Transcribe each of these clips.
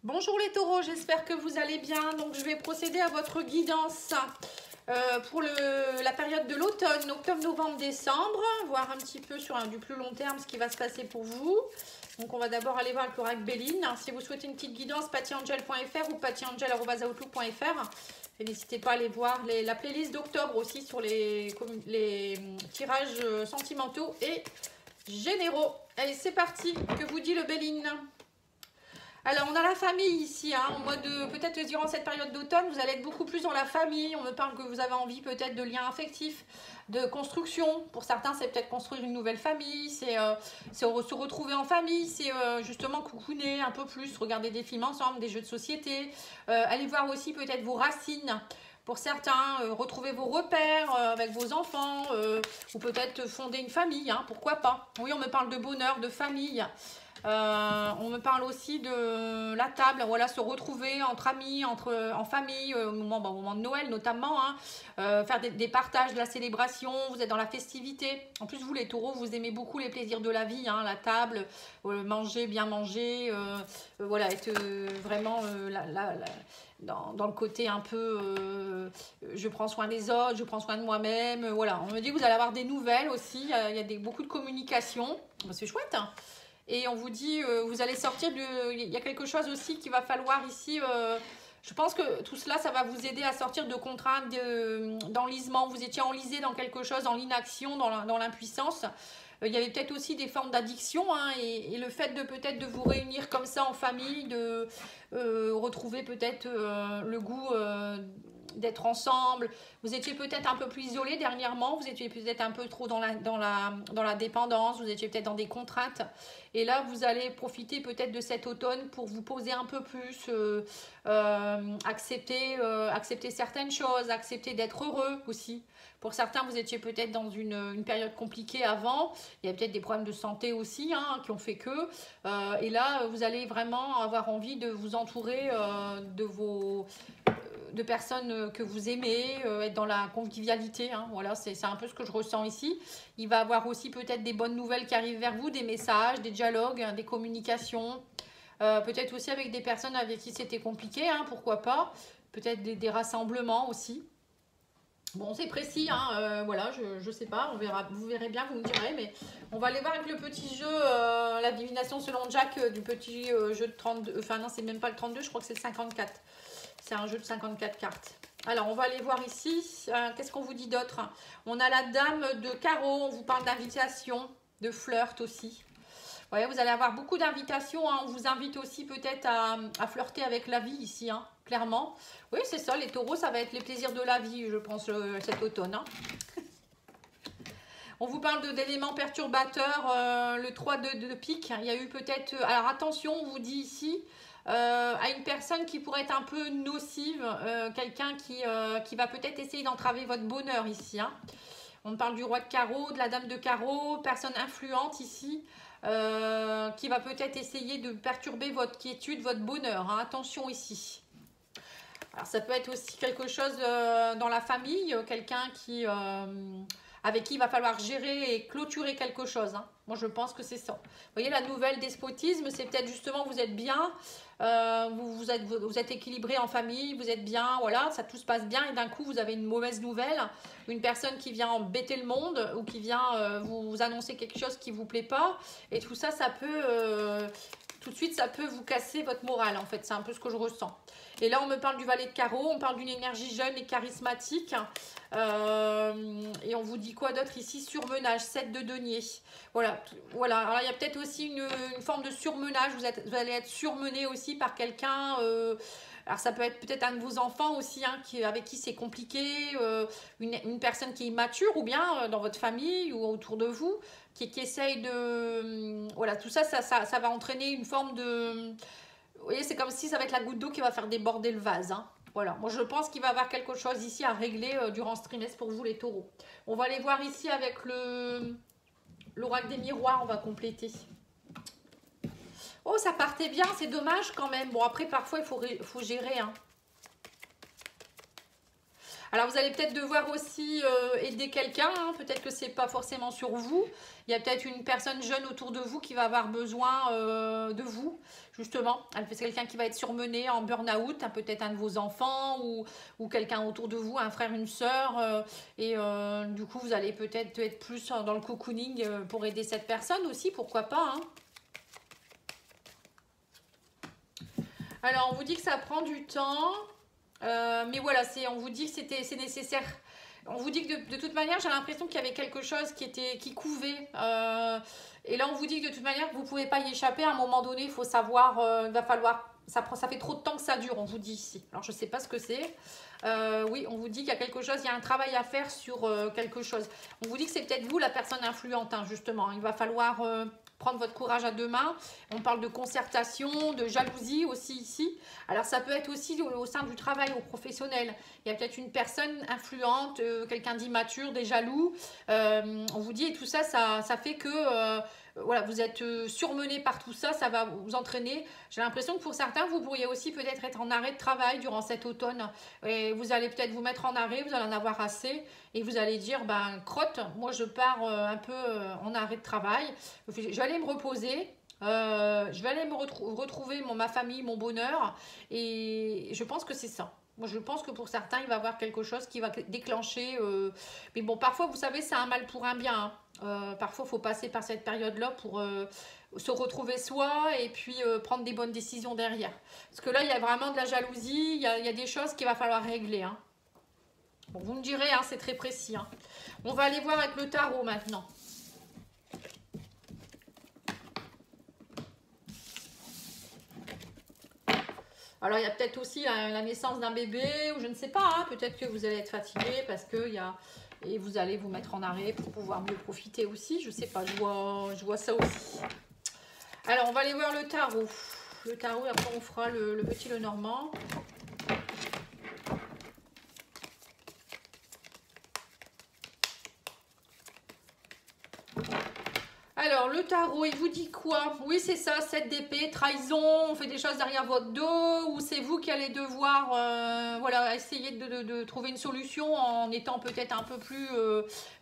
Bonjour les taureaux, j'espère que vous allez bien. Donc je vais procéder à votre guidance pour la période de l'automne, octobre, novembre, décembre. Voir un petit peu sur du plus long terme ce qui va se passer pour vous. Donc on va d'abord aller voir avec l'oracle Béline. Si vous souhaitez une petite guidance, pattyangel.fr ou pattyangel@outlook.fr. Et n'hésitez pas à aller voir la playlist d'octobre aussi sur les tirages sentimentaux et généraux. Allez, c'est parti. Que vous dit le Béline? Alors, on a la famille ici, hein, en mode peut-être durant cette période d'automne, vous allez être beaucoup plus dans la famille. On me parle que vous avez envie peut-être de liens affectifs, de construction. Pour certains, c'est peut-être construire une nouvelle famille, c'est se retrouver en famille, c'est justement coucouner un peu plus, regarder des films ensemble, des jeux de société. Allez voir aussi peut-être vos racines. Pour certains, retrouver vos repères avec vos enfants ou peut-être fonder une famille, hein, pourquoi pas. Oui, on me parle de bonheur, de famille. On me parle aussi de la table, voilà, se retrouver entre amis, en famille, au moment de Noël notamment, hein, faire des partages, de la célébration, vous êtes dans la festivité. En plus, vous les taureaux, vous aimez beaucoup les plaisirs de la vie, hein, la table, manger, bien manger, voilà, être vraiment dans le côté un peu je prends soin des autres, je prends soin de moi-même, voilà. On me dit que vous allez avoir des nouvelles aussi, il y a beaucoup de communication, c'est chouette, hein. Et on vous dit, vous allez sortir de... Il y a quelque chose aussi qu'il va falloir ici... je pense que tout cela, ça va vous aider à sortir de contraintes, d'enlisement. Vous étiez enlisé dans quelque chose, dans l'inaction, dans l'impuissance. Il y avait peut-être aussi des formes d'addiction, hein, et le fait de peut-être de vous réunir comme ça en famille, de retrouver peut-être le goût d'être ensemble. Vous étiez peut-être un peu plus isolé dernièrement, vous étiez peut-être un peu trop dans la dépendance, vous étiez peut-être dans des contraintes. Et là, vous allez profiter peut-être de cet automne pour vous poser un peu plus, accepter certaines choses, accepter d'être heureux aussi. Pour certains, vous étiez peut-être dans une période compliquée avant. Il y a peut-être des problèmes de santé aussi, hein, qui ont fait que. Et là, vous allez vraiment avoir envie de vous entourer de personnes que vous aimez, être dans la convivialité, hein. Voilà, c'est un peu ce que je ressens ici. Il va y avoir aussi peut-être des bonnes nouvelles qui arrivent vers vous, des messages, des dialogues, hein, des communications. Peut-être aussi avec des personnes avec qui c'était compliqué, hein, pourquoi pas. Peut-être des rassemblements aussi. Bon, c'est précis, hein, voilà, je sais pas, on verra, vous verrez bien, vous me direz, mais on va aller voir avec le petit jeu, la divination selon Jack, du petit jeu de 32, enfin non, c'est même pas le 32, je crois que c'est le 54. C'est un jeu de 54 cartes. Alors, on va aller voir ici, qu'est-ce qu'on vous dit d'autre? On a la dame de carreau, on vous parle d'invitation, de flirt aussi. Ouais, vous allez avoir beaucoup d'invitations, hein. On vous invite aussi peut-être à flirter avec la vie ici, hein, clairement. Oui, c'est ça, les taureaux, ça va être les plaisirs de la vie, je pense, cet automne, hein. On vous parle d'éléments perturbateurs, le 3 de pique. Il y a eu peut-être... alors attention, on vous dit ici, à une personne qui pourrait être un peu nocive, quelqu'un qui va peut-être essayer d'entraver votre bonheur ici, hein. On parle du roi de carreau, de la dame de carreau, personne influente ici, qui va peut-être essayer de perturber votre quiétude, votre bonheur, hein. Attention ici. Alors ça peut être aussi quelque chose dans la famille, quelqu'un avec qui il va falloir gérer et clôturer quelque chose, hein. Moi je pense que c'est ça. Vous voyez, la nouvelle despotisme, c'est peut-être justement vous êtes bien, vous êtes équilibré en famille, vous êtes bien, voilà, ça tout se passe bien et d'un coup vous avez une mauvaise nouvelle, une personne qui vient embêter le monde ou qui vient vous annoncer quelque chose qui ne vous plaît pas, et tout ça, ça peut... tout de suite, ça peut vous casser votre morale, en fait. C'est un peu ce que je ressens. Et là, on me parle du valet de carreau. On parle d'une énergie jeune et charismatique. Et on vous dit quoi d'autre ici? Surmenage, 7 de denier. Voilà. Voilà. Alors, il y a peut-être aussi une forme de surmenage. Vous allez être surmené aussi par quelqu'un... alors ça peut être peut-être un de vos enfants aussi, hein, avec qui c'est compliqué, une personne qui est immature ou bien dans votre famille ou autour de vous, qui essaye de... voilà, tout ça, ça va entraîner une forme de... Vous voyez, c'est comme si ça va être la goutte d'eau qui va faire déborder le vase, hein. Voilà, moi je pense qu'il va y avoir quelque chose ici à régler durant ce trimestre pour vous les taureaux. On va aller voir ici avec l'oracle des miroirs, on va compléter. Oh, ça partait bien, c'est dommage quand même. Bon, après, parfois, il faut gérer, hein. Alors vous allez peut-être devoir aussi aider quelqu'un, hein. Peut-être que c'est pas forcément sur vous. Il y a peut-être une personne jeune autour de vous qui va avoir besoin de vous, justement. C'est quelqu'un qui va être surmené en burn-out, hein, peut-être un de vos enfants ou quelqu'un autour de vous, un frère, une sœur. Du coup, vous allez peut-être être plus dans le cocooning pour aider cette personne aussi, pourquoi pas, hein. Alors, on vous dit que ça prend du temps, mais voilà, on vous dit que c'est nécessaire. On vous dit que de toute manière, j'ai l'impression qu'il y avait quelque chose qui couvait. Et là, on vous dit que de toute manière, vous ne pouvez pas y échapper. À un moment donné, il faut savoir, il va falloir... Ça fait trop de temps que ça dure, on vous dit ici. Alors, je ne sais pas ce que c'est. Oui, on vous dit qu'il y a quelque chose, il y a un travail à faire sur quelque chose. On vous dit que c'est peut-être vous la personne influente, hein, justement. Il va falloir prendre votre courage à deux mains. On parle de concertation, de jalousie aussi ici. Alors, ça peut être aussi au sein du travail, au professionnel. Il y a peut-être une personne influente, quelqu'un d'immature, des jaloux. On vous dit, et tout ça, ça fait que... voilà, vous êtes surmené par tout ça, ça va vous entraîner. J'ai l'impression que pour certains, vous pourriez aussi peut-être être en arrêt de travail durant cet automne. Et vous allez peut-être vous mettre en arrêt, vous allez en avoir assez. Et vous allez dire, ben crotte, moi je pars un peu en arrêt de travail. Je vais aller me reposer. Je vais aller me retrouver ma famille, mon bonheur. Et je pense que c'est ça. Moi, je pense que pour certains, il va y avoir quelque chose qui va déclencher. Mais bon, parfois, vous savez, c'est un mal pour un bien, hein. Parfois, il faut passer par cette période-là pour se retrouver soi et puis prendre des bonnes décisions derrière. Parce que là, il y a vraiment de la jalousie, il y a des choses qu'il va falloir régler, hein. Bon, vous me direz, hein, c'est très précis, hein. On va aller voir avec le tarot maintenant. Alors, il y a peut-être aussi la naissance d'un bébé, ou je ne sais pas, hein, peut-être que vous allez être fatigué parce que et vous allez vous mettre en arrêt pour pouvoir mieux profiter aussi. Je ne sais pas, je vois ça aussi. Alors, on va aller voir le tarot. Le tarot, et après on fera le petit Lenormand. Alors, le tarot, il vous dit quoi? Oui, c'est ça, 7 d'épée, trahison, on fait des choses derrière votre dos, ou c'est vous qui allez devoir voilà, essayer de trouver une solution en étant peut-être un peu plus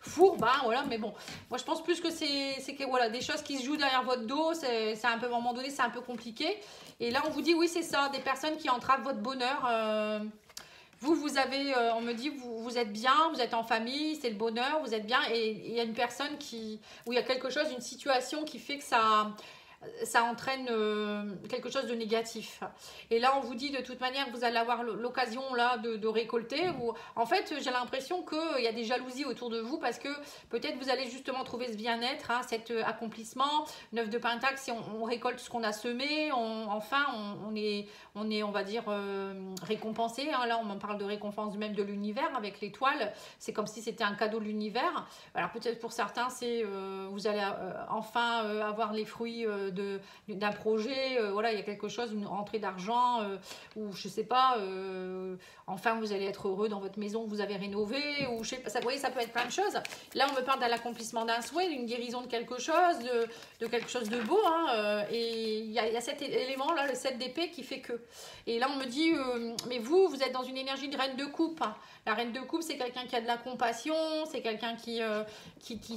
fourbe, hein, voilà, mais bon, moi je pense plus que c'est que voilà, des choses qui se jouent derrière votre dos, c'est un peu, à un moment donné, c'est un peu compliqué. Et là, on vous dit, oui, c'est ça, des personnes qui entravent votre bonheur. Vous avez, on me dit, vous êtes bien, vous êtes en famille, c'est le bonheur, vous êtes bien. Et il y a une personne où il y a quelque chose, une situation qui fait que ça entraîne quelque chose de négatif. Et là, on vous dit de toute manière que vous allez avoir l'occasion là de récolter. En fait, j'ai l'impression qu'il y a des jalousies autour de vous parce que peut-être vous allez justement trouver ce bien-être, hein, cet accomplissement. 9 de Pentacle, si on récolte ce qu'on a semé, enfin, on est, on va dire, récompensé. Hein. Là, on en parle de récompense même de l'univers avec l'étoile. C'est comme si c'était un cadeau de l'univers. Alors peut-être pour certains, c'est vous allez enfin avoir les fruits d'un projet, voilà, il y a quelque chose, une rentrée d'argent, ou je sais pas, enfin vous allez être heureux dans votre maison que vous avez rénovée, ou je sais pas, ça, vous voyez, ça peut être plein de choses. Là, on me parle de l'accomplissement d'un souhait, d'une guérison de quelque chose, de quelque chose de beau, hein, et il y a cet élément là, le 7 d'épée qui fait que. Et là, on me dit, mais vous êtes dans une énergie de reine de coupe, hein. La reine de coupe, c'est quelqu'un qui a de la compassion, c'est quelqu'un qui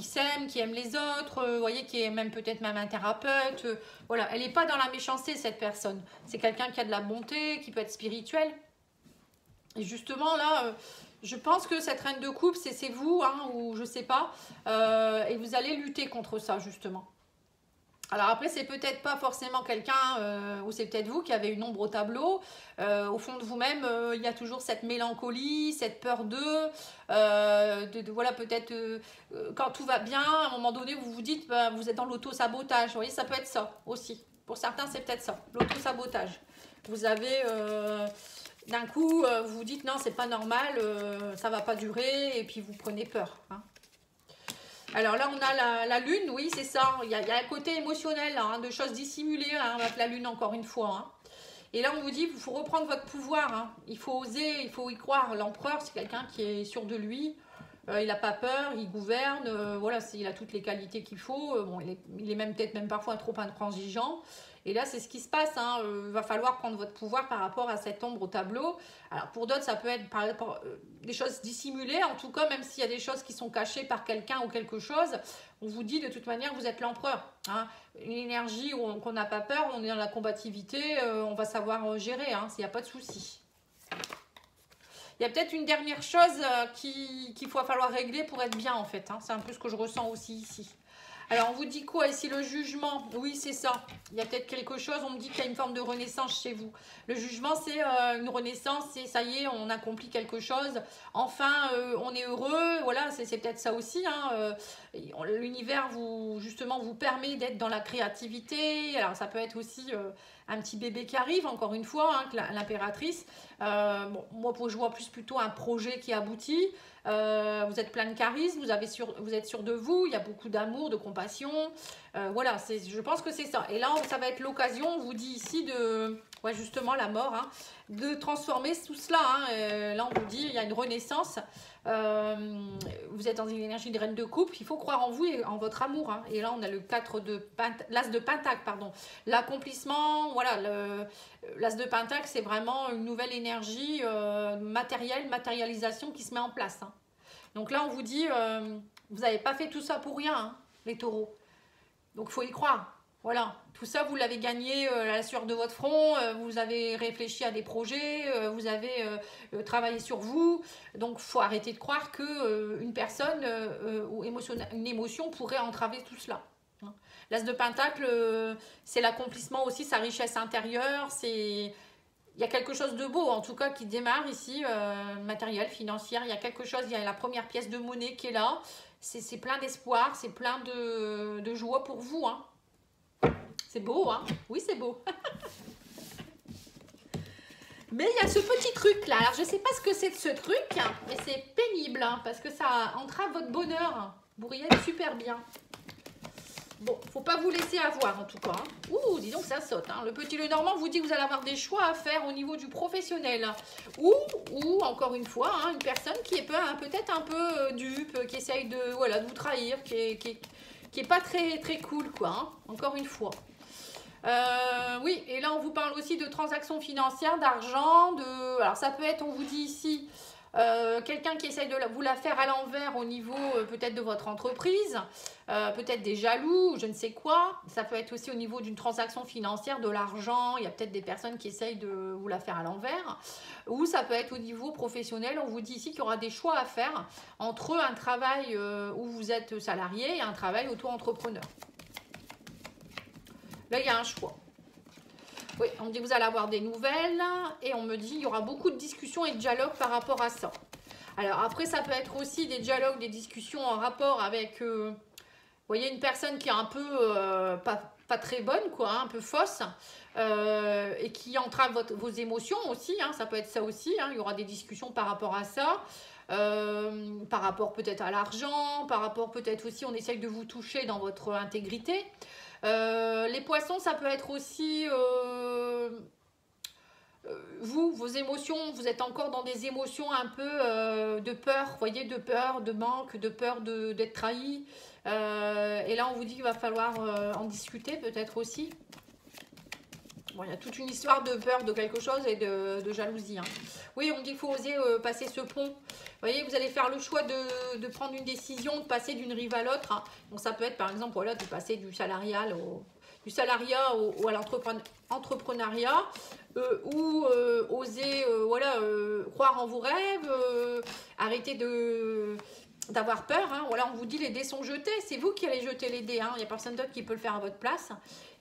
s'aime, qui aime les autres, vous voyez, qui est même peut-être même un thérapeute. Voilà, elle n'est pas dans la méchanceté, cette personne. C'est quelqu'un qui a de la bonté, qui peut être spirituel. Et justement, là, je pense que cette reine de coupe, c'est vous, hein, ou je sais pas, et vous allez lutter contre ça, justement. Alors après, c'est peut-être pas forcément quelqu'un, ou c'est peut-être vous qui avez une ombre au tableau. Au fond de vous-même, il y a toujours cette mélancolie, cette peur voilà, peut-être quand tout va bien, à un moment donné, vous vous dites, bah, vous êtes dans l'auto-sabotage. Vous voyez, ça peut être ça aussi. Pour certains, c'est peut-être ça, l'auto-sabotage. Vous avez... d'un coup, vous vous dites, non, c'est pas normal, ça va pas durer, et puis vous prenez peur, hein. Alors là, on a la lune, oui, c'est ça. Il y a un côté émotionnel, hein, de choses dissimulées, hein, avec la lune, encore une fois, hein. Et là, on vous dit, il faut reprendre votre pouvoir, hein. Il faut oser, il faut y croire. L'empereur, c'est quelqu'un qui est sûr de lui. Il n'a pas peur, il gouverne. Voilà, il a toutes les qualités qu'il faut. Bon, il est même peut-être même parfois trop intransigeant. Et là, c'est ce qui se passe. Hein. Va falloir prendre votre pouvoir par rapport à cette ombre au tableau. Alors, pour d'autres, ça peut être par rapport des choses dissimulées. En tout cas, même s'il y a des choses qui sont cachées par quelqu'un ou quelque chose, on vous dit de toute manière, vous êtes l'empereur. Hein. Une énergie où qu'on n'a pas peur, on est dans la combativité, on va savoir gérer. Hein, s'il n'y a pas de souci. Il y a peut-être une dernière chose qu'il va falloir régler pour être bien, en fait. Hein. C'est un peu ce que je ressens aussi ici. Alors, on vous dit quoi ici? Le jugement, oui, c'est ça. Il y a peut-être quelque chose, on me dit qu'il y a une forme de renaissance chez vous. Le jugement, c'est une renaissance, c'est ça y est, on accomplit quelque chose. Enfin, on est heureux, voilà, c'est peut-être ça aussi. Hein. L'univers, justement, vous permet d'être dans la créativité. Alors, ça peut être aussi un petit bébé qui arrive, encore une fois, hein, l'impératrice. Bon, moi, je vois plutôt un projet qui aboutit. Vous êtes plein de charisme, vous êtes sûr de vous, il y a beaucoup d'amour, de compassion. Voilà, je pense que c'est ça. Et là, ça va être l'occasion, on vous dit ici de, ouais, justement la mort, hein, de transformer tout cela. Hein. Là, on vous dit, il y a une renaissance. Vous êtes dans une énergie de reine de coupe, il faut croire en vous et en votre amour. Hein. Et là, on a le l'as de pentacle, pardon. L'accomplissement, voilà, l'as de pentacle, c'est vraiment une nouvelle énergie matérialisation qui se met en place. Hein. Donc là, on vous dit, vous n'avez pas fait tout ça pour rien, hein, les taureaux. Donc, il faut y croire. Voilà, tout ça, vous l'avez gagné à la sueur de votre front, vous avez réfléchi à des projets, vous avez travaillé sur vous. Donc, il faut arrêter de croire qu'une personne ou une émotion pourrait entraver tout cela. Hein. L'as de pentacle, c'est l'accomplissement aussi, sa richesse intérieure, c'est... Il y a quelque chose de beau, en tout cas, qui démarre ici, matériel, financier. Il y a quelque chose, il y a la première pièce de monnaie qui est là. C'est plein d'espoir, c'est plein de joie pour vous. Hein. C'est beau, hein? Oui, c'est beau. Mais il y a ce petit truc-là. Alors, je ne sais pas ce que c'est de ce truc, mais c'est pénible, hein, parce que ça entrave votre bonheur. Vous pourriez être super bien. Bon, faut pas vous laisser avoir en tout cas. Hein. Ouh, dis donc ça saute. Hein. Le petit Lenormand vous dit que vous allez avoir des choix à faire au niveau du professionnel. Ou encore une fois, hein, une personne qui est peut-être un peu dupe, qui essaye de vous trahir, qui est pas très, très cool, quoi. Hein, encore une fois. Oui, et là on vous parle aussi de transactions financières, d'argent, alors ça peut être, on vous dit ici, quelqu'un qui essaye de vous la faire à l'envers au niveau peut-être de votre entreprise, peut-être des jaloux, je ne sais quoi. Ça peut être aussi au niveau d'une transaction financière, de l'argent, il y a peut-être des personnes qui essayent de vous la faire à l'envers. Ou ça peut être au niveau professionnel, on vous dit ici qu'il y aura des choix à faire entre un travail où vous êtes salarié et un travail auto-entrepreneur. Là, il y a un choix. Oui, on me dit que vous allez avoir des nouvelles et on me dit qu'il y aura beaucoup de discussions et de dialogues par rapport à ça. Alors après, ça peut être aussi des dialogues, des discussions en rapport avec, vous voyez, une personne qui est un peu pas très bonne, quoi, hein, un peu fausse, et qui entrave vos émotions aussi, hein, ça peut être ça aussi, hein, il y aura des discussions par rapport à ça. Par rapport peut-être à l'argent, par rapport peut-être aussi, on essaye de vous toucher dans votre intégrité. Les poissons, ça peut être aussi vos émotions, vous êtes encore dans des émotions un peu de peur, vous voyez, de peur, de manque, de peur d'être trahi. Et là, on vous dit qu'il va falloir en discuter peut-être aussi. Bon, il y a toute une histoire de peur de quelque chose et de jalousie. Hein. Oui, on dit qu'il faut oser passer ce pont. Vous voyez, vous allez faire le choix de prendre une décision, de passer d'une rive à l'autre. Hein. Donc, ça peut être, par exemple, voilà, de passer du salariat à l'entrepreneuriat, ou oser croire en vos rêves, arrêter d'avoir peur. Hein. Voilà, on vous dit les dés sont jetés, c'est vous qui allez jeter les dés. Hein. Il n'y a personne d'autre qui peut le faire à votre place.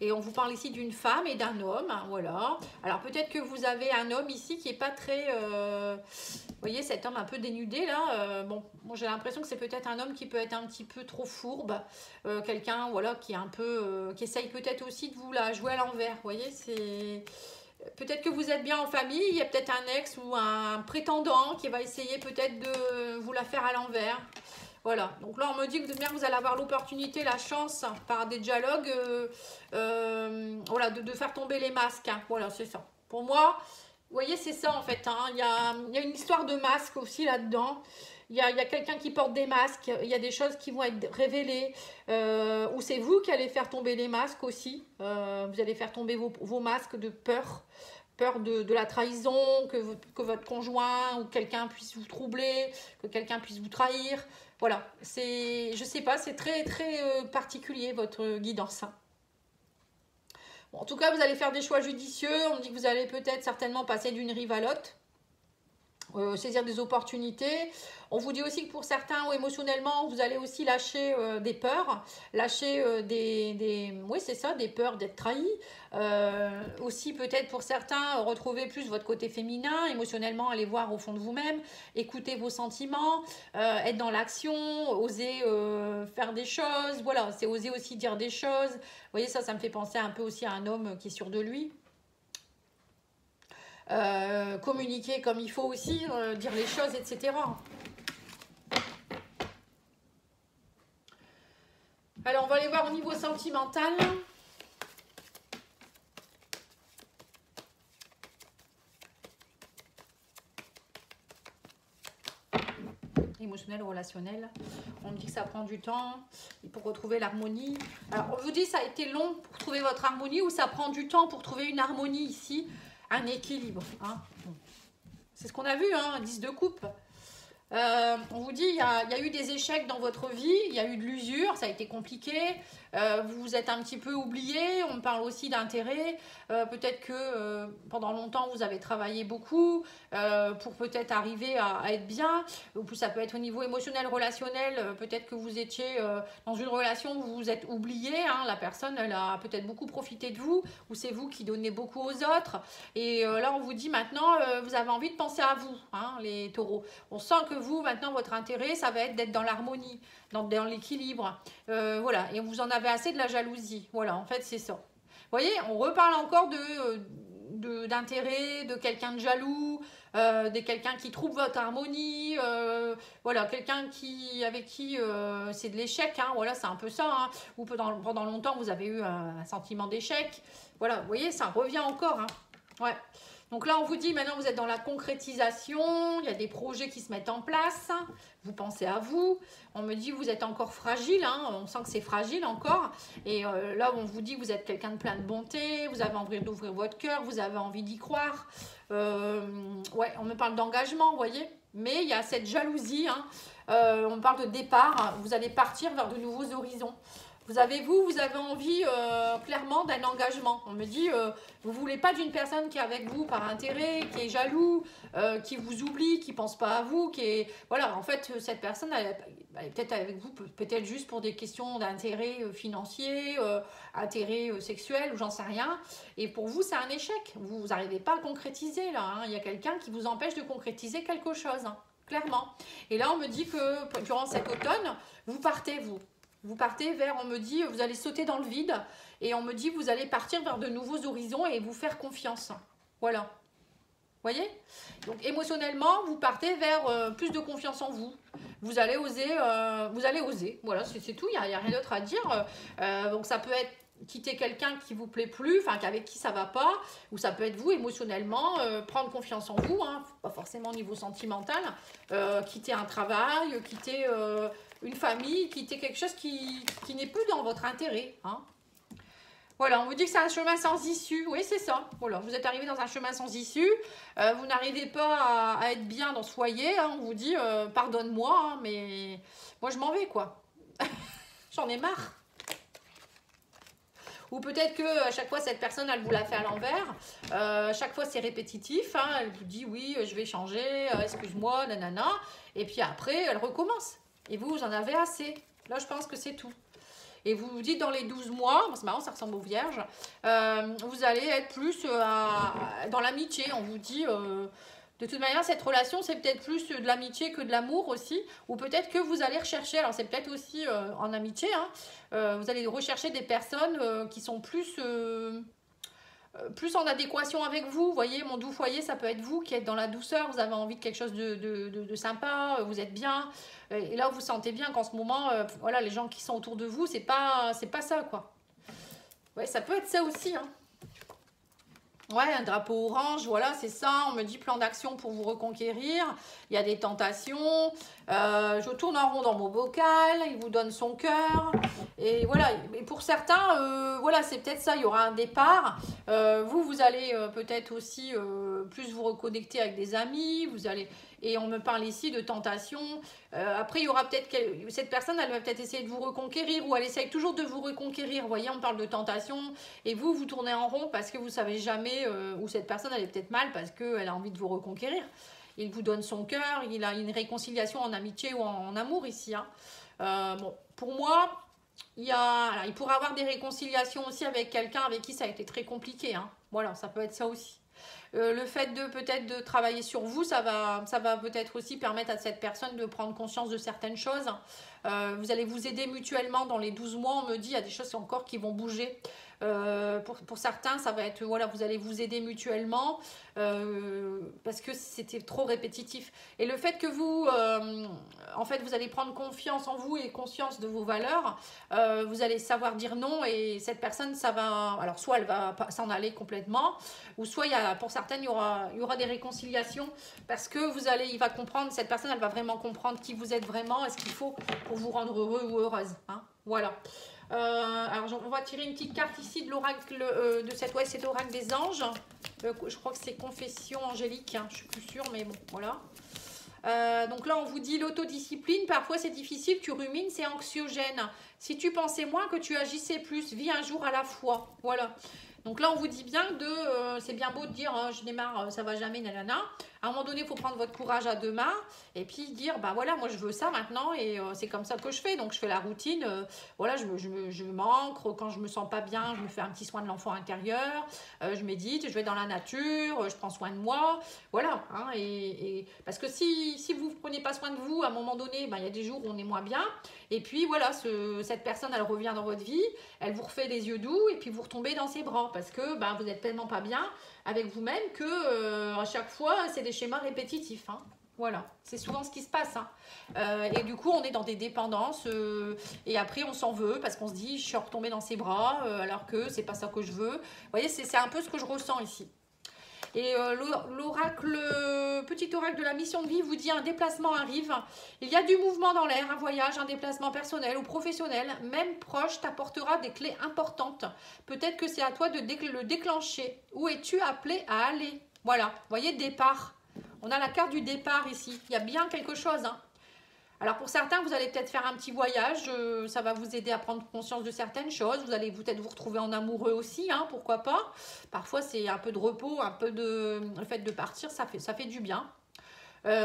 Et on vous parle ici d'une femme et d'un homme. Hein, voilà. Alors peut-être que vous avez un homme ici qui n'est pas très... vous voyez, cet homme un peu dénudé là. Bon, j'ai l'impression que c'est peut-être un homme qui peut être un petit peu trop fourbe. Quelqu'un voilà, qui est un peu... qui essaye peut-être aussi de vous la jouer à l'envers. Vous voyez, c'est... Peut-être que vous êtes bien en famille, il y a peut-être un ex ou un prétendant qui va essayer peut-être de vous la faire à l'envers. Voilà, donc là on me dit que bien vous allez avoir l'opportunité, la chance par des dialogues voilà, de faire tomber les masques. Hein. Voilà, c'est ça. Pour moi, vous voyez, c'est ça en fait. Hein. Il y a une histoire de masque aussi là-dedans. il y a quelqu'un qui porte des masques, il y a des choses qui vont être révélées, ou c'est vous qui allez faire tomber les masques aussi. Vous allez faire tomber vos masques de peur. Peur de la trahison, que votre conjoint ou quelqu'un puisse vous troubler, que quelqu'un puisse vous trahir. Voilà, je sais pas, c'est très très particulier votre guidance. Bon, en tout cas, vous allez faire des choix judicieux. On dit que vous allez peut-être certainement passer d'une rive à l'autre. Saisir des opportunités. On vous dit aussi que pour certains, ou émotionnellement, vous allez aussi lâcher des peurs, lâcher oui, c'est ça, des peurs d'être trahi. Aussi peut-être pour certains, retrouver plus votre côté féminin, émotionnellement, aller voir au fond de vous-même, écouter vos sentiments, être dans l'action, oser faire des choses. Voilà, c'est oser aussi dire des choses. Vous voyez, ça me fait penser un peu aussi à un homme qui est sûr de lui. Communiquer comme il faut aussi, dire les choses, etc. Alors, on va aller voir au niveau sentimental. Émotionnel, relationnel. On me dit que ça prend du temps pour retrouver l'harmonie. Alors, on vous dit ça a été long pour trouver votre harmonie ou ça prend du temps pour trouver une harmonie ici, un équilibre. Hein. C'est ce qu'on a vu, hein, 10 de coupe. On vous dit, il y a eu des échecs dans votre vie, il y a eu de l'usure, ça a été compliqué, vous vous êtes un petit peu oublié, on me parle aussi d'intérêt, peut-être que pendant longtemps vous avez travaillé beaucoup pour peut-être arriver à être bien, ou plus ça peut être au niveau émotionnel, relationnel, peut-être que vous étiez dans une relation où vous vous êtes oublié, hein, la personne elle a peut-être beaucoup profité de vous, ou c'est vous qui donnez beaucoup aux autres, et là on vous dit maintenant vous avez envie de penser à vous, hein, les taureaux, on sent que vous, maintenant, votre intérêt, ça va être d'être dans l'harmonie, dans l'équilibre. Voilà, et vous en avez assez de la jalousie. Voilà, en fait, c'est ça. Vous voyez, on reparle encore d'intérêt, de quelqu'un de jaloux, de quelqu'un qui trouve votre harmonie, voilà, quelqu'un avec qui c'est de l'échec, hein, voilà, c'est un peu ça, hein, ou pendant longtemps, vous avez eu un sentiment d'échec. Voilà, vous voyez, ça revient encore, hein. Ouais. Donc là, on vous dit, maintenant, vous êtes dans la concrétisation, il y a des projets qui se mettent en place, vous pensez à vous. On me dit, vous êtes encore fragile, hein, on sent que c'est fragile encore. Et là, on vous dit, vous êtes quelqu'un de plein de bonté, vous avez envie d'ouvrir votre cœur, vous avez envie d'y croire. Ouais, on me parle d'engagement, vous voyez. Mais il y a cette jalousie, hein. On me parle de départ, vous allez partir vers de nouveaux horizons. Vous avez envie clairement d'un engagement. On me dit, vous ne voulez pas d'une personne qui est avec vous par intérêt, qui est jaloux, qui vous oublie, qui ne pense pas à vous, qui est... Voilà, en fait, cette personne, elle est peut-être avec vous, peut-être juste pour des questions d'intérêt financier, intérêt sexuel, ou j'en sais rien. Et pour vous, c'est un échec. Vous n'arrivez pas à concrétiser, là. Hein. Il y a quelqu'un qui vous empêche de concrétiser quelque chose, hein, clairement. Et là, on me dit que durant cet automne, vous partez, vous partez vers, on me dit, vous allez sauter dans le vide et on me dit, vous allez partir vers de nouveaux horizons et vous faire confiance. Voilà. Vous voyez? Donc, émotionnellement, vous partez vers plus de confiance en vous. Vous allez oser, Voilà, c'est tout, il n'y a rien d'autre à dire. Donc, ça peut être quitter quelqu'un qui vous plaît plus, enfin, avec qui ça va pas, ou ça peut être vous, émotionnellement, prendre confiance en vous, hein, pas forcément au niveau sentimental, quitter un travail, quitter... une famille, quitter quelque chose qui n'est plus dans votre intérêt. Hein. Voilà, on vous dit que c'est un chemin sans issue. Oui, c'est ça. Voilà, vous êtes arrivé dans un chemin sans issue. Vous n'arrivez pas à être bien dans ce foyer. Hein. On vous dit, pardonne-moi, hein, mais moi, je m'en vais, quoi. J'en ai marre. Ou peut-être que à chaque fois, cette personne, elle vous l'a fait à l'envers. Chaque fois, c'est répétitif. Hein. Elle vous dit, oui, je vais changer, excuse-moi, nanana. Et puis après, elle recommence. Et vous en avez assez. Là, je pense que c'est tout. Et vous vous dites dans les 12 mois, c'est marrant, ça ressemble aux vierges, vous allez être plus dans l'amitié. On vous dit, de toute manière, cette relation, c'est peut-être plus de l'amitié que de l'amour aussi. Ou peut-être que vous allez rechercher, alors c'est peut-être aussi en amitié, hein, vous allez rechercher des personnes qui sont plus en adéquation avec vous. Vous voyez, mon doux foyer, ça peut être vous qui êtes dans la douceur, vous avez envie de quelque chose de sympa, vous êtes bien. Et là, vous sentez bien qu'en ce moment, voilà, les gens qui sont autour de vous, c'est pas ça, quoi. Ouais, ça peut être ça aussi, hein. Ouais, un drapeau orange, voilà, c'est ça. On me dit plan d'action pour vous reconquérir. Il y a des tentations. Je tourne en rond dans mon bocal. Il vous donne son cœur. Et voilà. Et pour certains, voilà, c'est peut-être ça. Il y aura un départ. Vous allez peut-être aussi plus vous reconnecter avec des amis. Vous allez. Et on me parle ici de tentation. Après, il y aura peut-être cette personne, elle va peut-être essayer de vous reconquérir ou elle essaye toujours de vous reconquérir. Vous voyez, on parle de tentation et vous tournez en rond parce que vous savez jamais où cette personne, elle est peut-être mal parce qu'elle a envie de vous reconquérir. Il vous donne son cœur, il a une réconciliation en amitié ou en amour ici. Hein. Bon, pour moi, il pourrait avoir des réconciliations aussi avec quelqu'un avec qui ça a été très compliqué. Hein. Voilà, ça peut être ça aussi. Le fait de peut-être de travailler sur vous, ça va peut-être aussi permettre à cette personne de prendre conscience de certaines choses. Vous allez vous aider mutuellement dans les 12 mois. On me dit il y a des choses encore qui vont bouger. Pour certains, ça va être, voilà, vous allez vous aider mutuellement parce que c'était trop répétitif. Et le fait que vous, en fait, vous allez prendre confiance en vous et conscience de vos valeurs, vous allez savoir dire non et cette personne, ça va, alors soit elle va s'en aller complètement, ou soit pour certaines, il y aura des réconciliations parce que il va comprendre, cette personne, elle va vraiment comprendre qui vous êtes vraiment et ce qu'il faut pour vous rendre heureux ou heureuse. Hein, voilà. Alors on va tirer une petite carte ici de l'oracle de cet oracle des anges. Je crois que c'est confession angélique, hein, je suis plus sûre, mais bon, voilà. Donc là on vous dit l'autodiscipline, parfois c'est difficile, tu rumines, c'est anxiogène. Si tu pensais moins que tu agissais plus, vis un jour à la fois. Voilà. Donc là on vous dit bien c'est bien beau de dire je démarre, ça va jamais, nanana. À un moment donné, il faut prendre votre courage à deux mains et puis dire, bah voilà, moi je veux ça maintenant et c'est comme ça que je fais. Donc je fais la routine, voilà, je m'ancre, quand je me sens pas bien, je me fais un petit soin de l'enfant intérieur, je médite, je vais dans la nature, je prends soin de moi, voilà. Hein, et parce que si vous ne prenez pas soin de vous, à un moment donné, il y a des jours où on est moins bien. Et puis voilà, cette personne, elle revient dans votre vie, elle vous refait les yeux doux et puis vous retombez dans ses bras parce que vous n'êtes tellement pas bien avec vous-même que à chaque fois, c'est des schémas répétitifs. Hein. Voilà, c'est souvent ce qui se passe. Hein. Et du coup, on est dans des dépendances et après, on s'en veut parce qu'on se dit, je suis retombée dans ses bras alors que c'est pas ça que je veux. Vous voyez, c'est un peu ce que je ressens ici. Et petit oracle de la mission de vie vous dit un déplacement arrive. Il y a du mouvement dans l'air, un voyage, un déplacement personnel ou professionnel, même proche, t'apportera des clés importantes. Peut-être que c'est à toi de le déclencher. Où es-tu appelé à aller? Voilà, vous voyez, départ. On a la carte du départ ici. Il y a bien quelque chose. Hein. Alors pour certains, vous allez peut-être faire un petit voyage, ça va vous aider à prendre conscience de certaines choses, vous allez peut-être vous retrouver en amoureux aussi, hein, pourquoi pas. Parfois c'est un peu de repos, le fait de partir, ça fait du bien.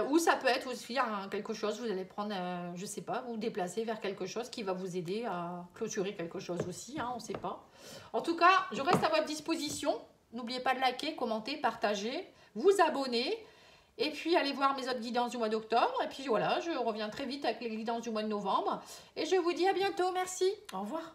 Ou ça peut être aussi quelque chose, vous allez prendre, je sais pas, vous déplacer vers quelque chose qui va vous aider à clôturer quelque chose aussi, hein, on ne sait pas. En tout cas, je reste à votre disposition, n'oubliez pas de liker, commenter, partager, vous abonner. Et puis, allez voir mes autres guidances du mois d'octobre. Et puis voilà, je reviens très vite avec les guidances du mois de novembre. Et je vous dis à bientôt. Merci. Au revoir.